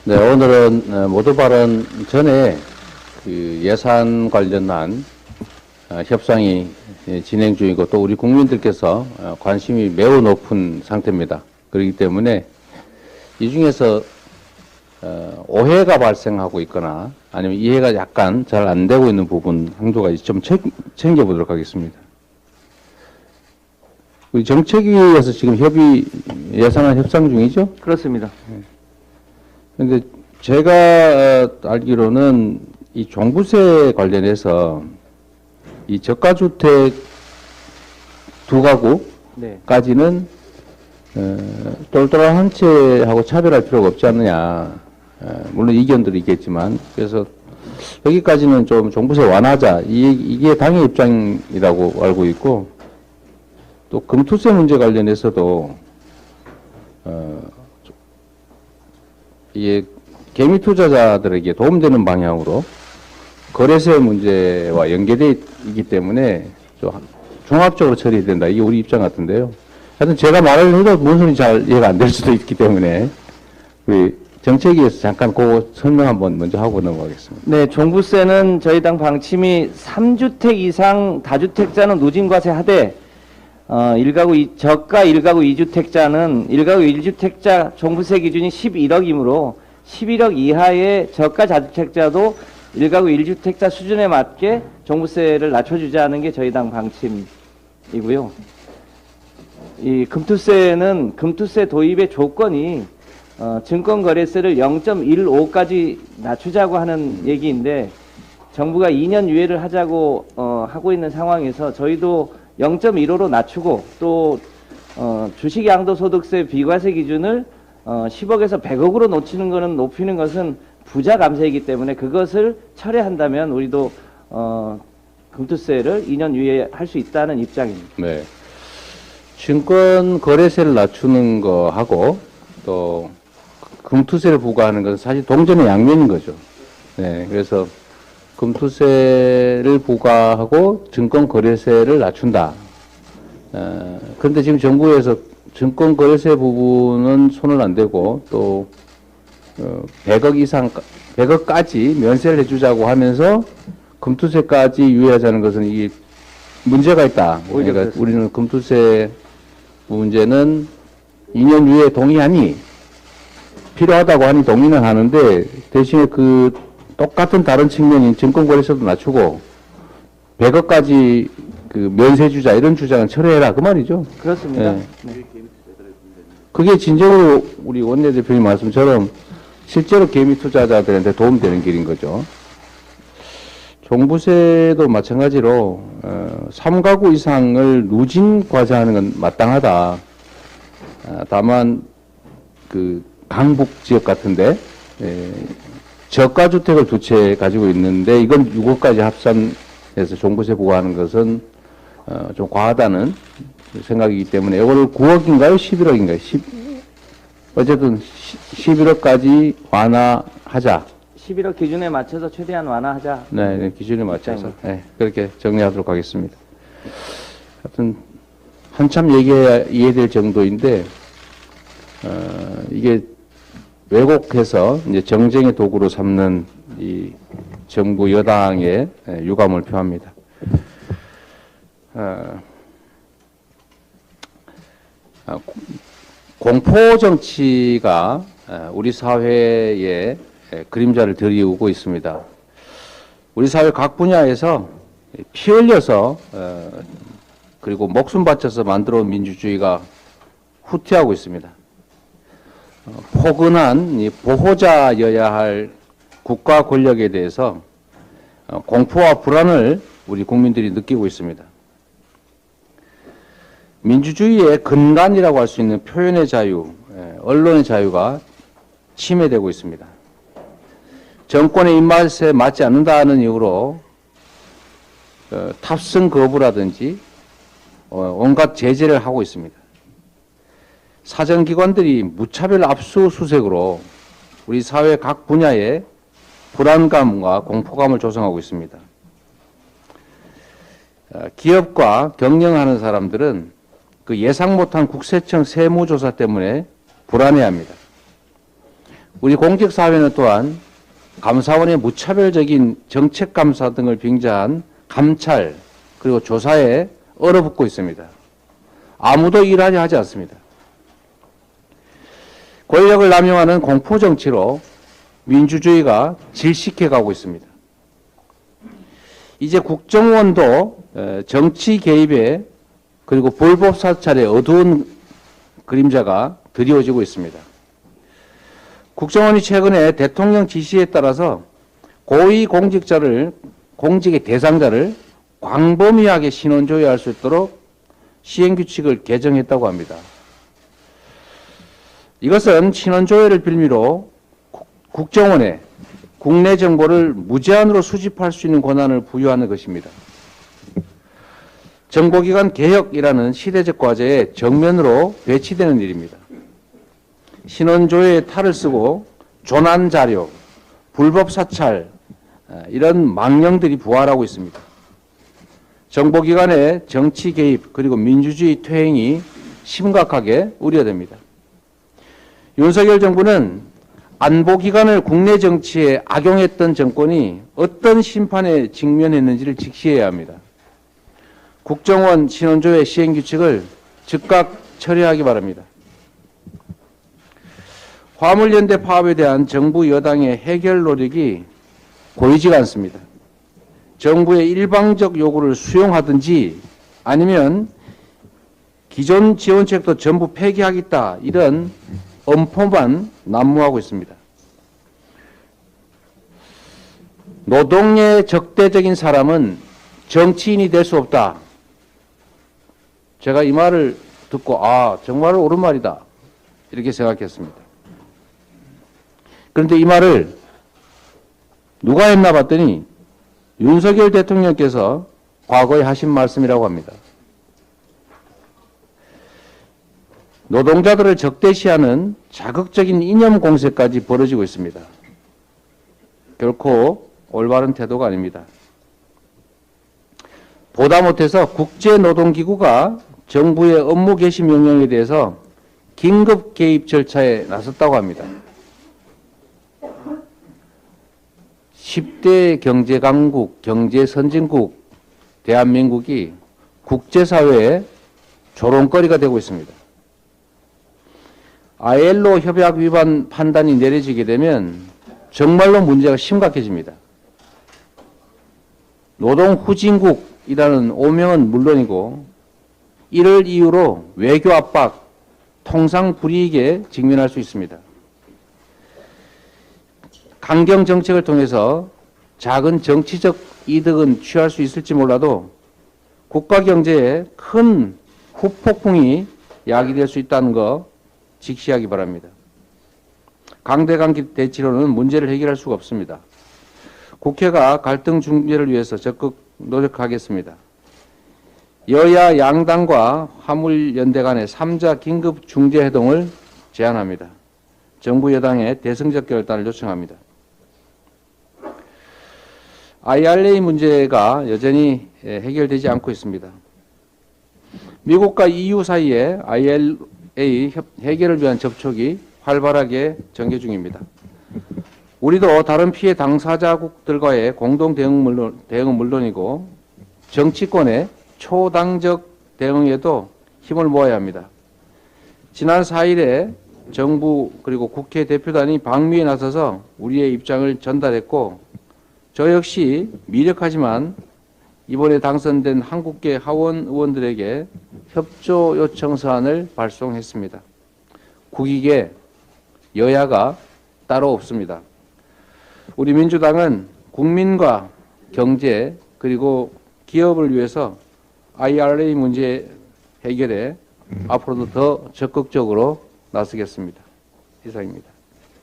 네, 오늘은 모두 발언 전에 그 예산 관련한 협상이 진행 중이고 또 우리 국민들께서 관심이 매우 높은 상태입니다. 그렇기 때문에 이 중에서 오해가 발생하고 있거나 아니면 이해가 약간 잘 안 되고 있는 부분 한두 좀 챙겨보도록 하겠습니다. 우리 정책위에서 지금 예산안 협상 중이죠? 그렇습니다. 근데 제가 알기로는 이 종부세 관련해서 이 저가주택 두 가구까지는 똘똘한 한 채하고 차별할 필요가 없지 않느냐. 물론 이견들이 있겠지만 그래서 여기까지는 좀 종부세 완화하자. 이게 당의 입장이라고 알고 있고 또 금투세 문제 관련해서도 이게 개미 투자자들에게 도움되는 방향으로 거래세 문제와 연계되어 있기 때문에 좀 종합적으로 처리된다. 이게 우리 입장 같은데요. 하여튼 제가 말을 해도 무슨 소리 잘 이해가 안 될 수도 있기 때문에 우리 정책위에서 잠깐 그거 설명 한번 먼저 하고 넘어가겠습니다. 네, 종부세는 저희 당 방침이 3주택 이상 다주택자는 누진과세 하되 저가 1가구 2주택자는 1가구 1주택자 종부세 기준이 11억이므로 11억 이하의 저가 다주택자도 1가구 1주택자 수준에 맞게 종부세를 낮춰주자는 게 저희 당 방침이고요. 이 금투세 도입의 조건이 증권거래세를 0.15까지 낮추자고 하는 얘기인데 정부가 2년 유예를 하자고 하고 있는 상황에서 저희도 0.15로 낮추고 또 주식양도소득세 비과세 기준을 10억에서 100억으로 높이는 것은 부자 감세이기 때문에 그것을 철회한다면 우리도 금투세를 2년 유예할 수 있다는 입장입니다. 네. 증권 거래세를 낮추는 거하고 또 금투세를 부과하는 것은 사실 동전의 양면인 거죠. 네. 그래서 금투세를 부과하고 증권 거래세를 낮춘다. 그런데 지금 정부에서 증권 거래세 부분은 손을 안 대고 또 100억까지 면세를 해주자고 하면서 금투세까지 유예하자는 것은 이게 문제가 있다. 그러니까 우리는 금투세 문제는 2년 유예 동의하니 필요하다고 하니 동의는 하는데 대신에 그 똑같은 다른 측면인 증권거래세도 낮추고 100억까지 그 면세 주자 이런 주장은 철회해라 그 말이죠. 그렇습니다. 네. 네. 그게 진정으로 우리 원내대표님 말씀처럼 실제로 개미 투자자들한테 도움되는 길인 거죠. 종부세도 마찬가지로 3가구 이상을 누진 과세하는 건 마땅하다. 다만 그 강북 지역 같은데 저가 주택을 두 채 가지고 있는데 이건 6억까지 합산해서 종부세 부과하는 것은 좀 과하다는 생각이기 때문에 이거를 9억인가요? 11억인가요? 어쨌든 11억까지 완화하자. 11억 기준에 맞춰서 최대한 완화하자. 네, 기준에 맞춰서 네, 그렇게 정리하도록 하겠습니다. 하여튼 한참 이해될 정도인데 이게 왜곡해서 이제 정쟁의 도구로 삼는 이 정부 여당의 유감을 표합니다. 공포 정치가 우리 사회에 그림자를 들이우고 있습니다. 우리 사회 각 분야에서 피 흘려서 그리고 목숨 바쳐서 만들어온 민주주의가 후퇴하고 있습니다. 포근한 보호자여야 할 국가 권력에 대해서 공포와 불안을 우리 국민들이 느끼고 있습니다. 민주주의의 근간이라고 할 수 있는 표현의 자유, 언론의 자유가 침해되고 있습니다. 정권의 입맛에 맞지 않는다는 이유로 탑승 거부라든지 온갖 제재를 하고 있습니다. 사정기관들이 무차별 압수수색으로 우리 사회 각 분야에 불안감과 공포감을 조성하고 있습니다. 기업과 경영하는 사람들은 그 예상 못한 국세청 세무조사 때문에 불안해합니다. 우리 공직사회는 또한 감사원의 무차별적인 정책감사 등을 빙자한 감찰 그리고 조사에 얼어붙고 있습니다. 아무도 일하지 하지 않습니다. 권력을 남용하는 공포정치로 민주주의가 질식해가고 있습니다. 이제 국정원도 정치 개입에 그리고 불법 사찰의 어두운 그림자가 드리워지고 있습니다. 국정원이 최근에 대통령 지시에 따라서 고위 공직의 대상자를 광범위하게 신원조회할 수 있도록 시행규칙을 개정했다고 합니다. 이것은 신원조회를 빌미로 국정원에 국내 정보를 무제한으로 수집할 수 있는 권한을 부여하는 것입니다. 정보기관 개혁이라는 시대적 과제에 정면으로 배치되는 일입니다. 신원조회에 탈을 쓰고 조난자료, 불법 사찰 이런 망령들이 부활하고 있습니다. 정보기관의 정치 개입 그리고 민주주의 퇴행이 심각하게 우려됩니다. 윤석열 정부는 안보기관을 국내 정치에 악용했던 정권이 어떤 심판에 직면했는지를 직시해야 합니다. 국정원 신원조회 시행규칙을 즉각 처리하기 바랍니다. 화물연대 파업에 대한 정부 여당의 해결 노력이 보이지가 않습니다. 정부의 일방적 요구를 수용하든지 아니면 기존 지원책도 전부 폐기하겠다 이런 엄포만 난무하고 있습니다. 노동의 적대적인 사람은 정치인이 될 수 없다. 제가 이 말을 듣고 정말 옳은 말이다 이렇게 생각했습니다. 그런데 이 말을 누가 했나 봤더니 윤석열 대통령께서 과거에 하신 말씀이라고 합니다. 노동자들을 적대시하는 자극적인 이념 공세까지 벌어지고 있습니다. 결코 올바른 태도가 아닙니다. 보다 못해서 국제노동기구가 정부의 업무 개시 명령에 대해서 긴급 개입 절차에 나섰다고 합니다. 10대 경제강국, 경제선진국 대한민국이 국제사회의 조롱거리가 되고 있습니다. ILO 협약 위반 판단이 내려지게 되면 정말로 문제가 심각해집니다. 노동후진국이라는 오명은 물론이고 이를 이유로 외교 압박, 통상 불이익에 직면할 수 있습니다. 강경 정책을 통해서 작은 정치적 이득은 취할 수 있을지 몰라도 국가 경제에 큰 후폭풍이 야기될 수 있다는 거 직시하기 바랍니다. 강대강 대치로는 문제를 해결할 수가 없습니다. 국회가 갈등 중재를 위해서 적극 노력하겠습니다. 여야 양당과 화물연대 간의 3자 긴급 중재회동을 제안합니다. 정부 여당의 대승적 결단을 요청합니다. IRA 문제가 여전히 해결되지 않고 있습니다. 미국과 EU 사이에 IRA 해결을 위한 접촉이 활발하게 전개 중입니다. 우리도 다른 피해 당사자국들과의 공동 대응은 물론이고 정치권의 초당적 대응에도 힘을 모아야 합니다. 지난 4일에 정부 그리고 국회 대표단이 방미에 나서서 우리의 입장을 전달했고 저 역시 미력하지만 이번에 당선된 한국계 하원 의원들에게 협조 요청 서한을 발송했습니다. 국익에 여야가 따로 없습니다. 우리 민주당은 국민과 경제 그리고 기업을 위해서 IRA 문제 해결에 앞으로도 더 적극적으로 나서겠습니다. 이상입니다.